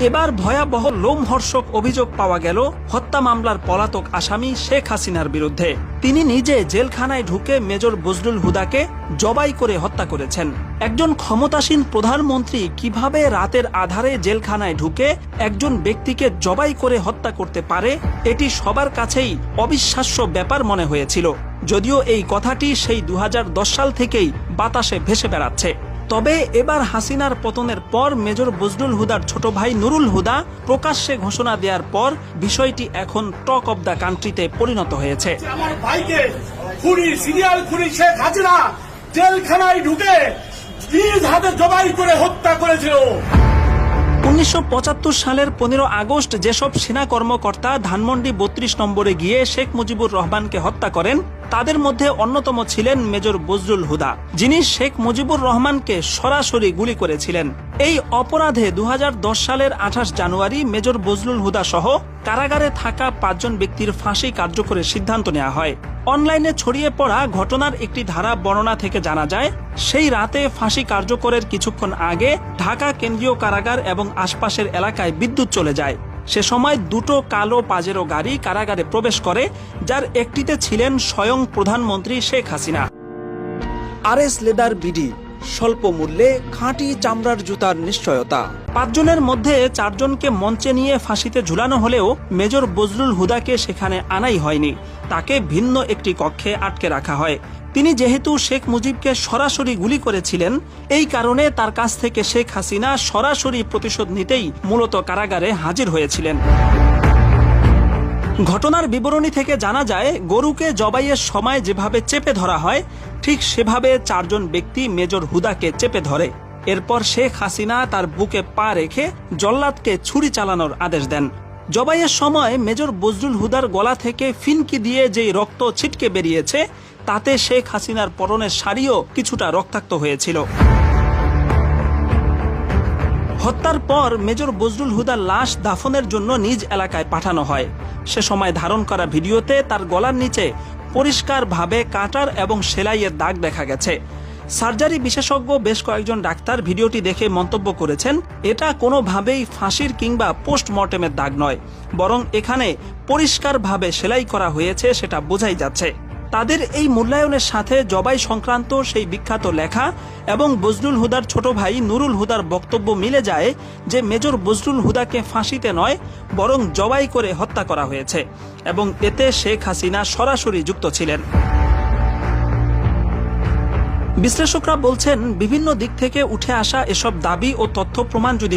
এবার ভয়াবহ লোমহর্ষক অভিযোগ পাওয়া গেল হত্যা মামলার পলাতক আসামি শেখ হাসিনার বিরুদ্ধে। তিনি নিজে জেলখানায় ঢুকে মেজর বজলুল হুদাকে জবাই করে হত্যা করেছেন। একজন ক্ষমতাসীন প্রধানমন্ত্রী কিভাবে রাতের আধারে জেলখানায় ঢুকে একজন ব্যক্তিকে জবাই করে হত্যা করতে পারে, এটি সবার কাছেই অবিশ্বাস্য ব্যাপার মনে হয়েছিল। যদিও এই কথাটি সেই 2010 সাল থেকেই বাতাসে ভেসে বেড়াচ্ছে। তবে এবার হাসিনার পতনের পর মেজর বজলুল হুদার ছোট ভাই নুরুল হুদা প্রকাশ্যে ঘোষণা দেওয়ার পর বিষয়টি এখন টক অব দ্য কান্ট্রিতে পরিণত হয়েছে। আমার ভাইকে সিরিয়াল খুনি শেখ হাসিনা জেলখানায় ঢুকে নিজ হাতে জবাই করে হত্যা করেছিল। 1975 সালের 15 আগস্ট যেসব সেনা কর্মকর্তা ধানমন্ডি 32 নম্বরে গিয়ে শেখ মুজিবুর রহমানকে হত্যা করেন, তাদের মধ্যে অন্যতম ছিলেন মেজর বজলুল হুদা, যিনি শেখ মুজিবুর রহমানকে সরাসরি গুলি করেছিলেন। এই অপরাধে 2010 সালের 28 জানুয়ারি মেজর বজলুল হুদা সহ কারাগারে থাকা 5 জন ব্যক্তির ফাঁসি কার্যকরের সিদ্ধান্ত নেওয়া হয়। অনলাইনে ছড়িয়ে পড়া ঘটনার একটি ধারা বর্ণনা থেকে জানা যায়, সেই রাতে ফাঁসি কার্যকরের কিছুক্ষণ আগে ঢাকা কেন্দ্রীয় কারাগার এবং আশপাশের এলাকায় বিদ্যুৎ চলে যায়। সে সময় দুটো কালো পাজেরো গাড়ি কারাগারে প্রবেশ করে, যার একটিতে ছিলেন স্বয়ং প্রধানমন্ত্রী Sheikh Hasina. RS leather BD, স্বল্প মূল্যে খাঁটি চামড়ার জুতার নিশ্চয়তা। 5 জনের মধ্যে 4 জনকে মঞ্চে নিয়ে ফাঁসিতে ঝুলানো হলেও মেজর বজলুল হুদাকে সেখানে আনাই হয়নি। তাকে ভিন্ন একটি কক্ষে আটকে রাখা হয়। তিনি যেহেতু শেখ মুজিবকে সরাসরি গুলি করেছিলেন, এই কারণে তার কাছ থেকে শেখ হাসিনা সরাসরি প্রতিশোধ নিতেই মূলত কারাগারে হাজির হয়েছিলেন। ঘটনার বিবরণী থেকে জানা যায়, গরুকে জবাইয়ের সময় যেভাবে চেপে ধরা হয়, ঠিক সেভাবে 4 জন ব্যক্তি মেজর হুদাকে চেপে ধরে। এরপর শেখ হাসিনা তার বুকে পা রেখে জল্লাদকে ছুরি চালানোর আদেশ দেন। জবাইয়ের সময় মেজর বজলুল হুদার গলা থেকে ফিনকি দিয়ে যেই রক্ত ছিটকে বেরিয়েছে, তাতে শেখ হাসিনার পরনের শাড়িও কিছুটা রক্তাক্ত হয়েছিল। হত্যার পর মেজর বজলুল হুদার লাশ দাফনের জন্য নিজ এলাকায় পাঠানো হয়। সে সময় ধারণ করা ভিডিওতে তার গলার নিচে পরিষ্কারভাবে কাটার এবং সেলাইয়ের দাগ দেখা গেছে। সার্জারি বিশেষজ্ঞ বেশ কয়েকজন ডাক্তার ভিডিওটি দেখে মন্তব্য করেছেন, এটা কোনোভাবেই ফাঁসির কিংবা পোস্টমর্টেমের দাগ নয়, বরং এখানে পরিষ্কারভাবে সেলাই করা হয়েছে, সেটা বোঝাই যাচ্ছে। তাদের এই মূল্যায়নের সাথে জবাই সংক্রান্ত সেই বিখ্যাত লেখা এবং বজলুল হুদার ছোট ভাই নুরুল হুদার বক্তব্য মিলে যায় যে মেজর বজলুল হুদাকে ফাঁসিতে নয়, বরং জবাই করে হত্যা করা হয়েছে এবং এতে শেখ হাসিনা সরাসরি যুক্ত ছিলেন। বিশ্লেষকরা বলছেন, বিভিন্ন দিক থেকে উঠে আসা এসব দাবি ও তথ্য প্রমাণ যদি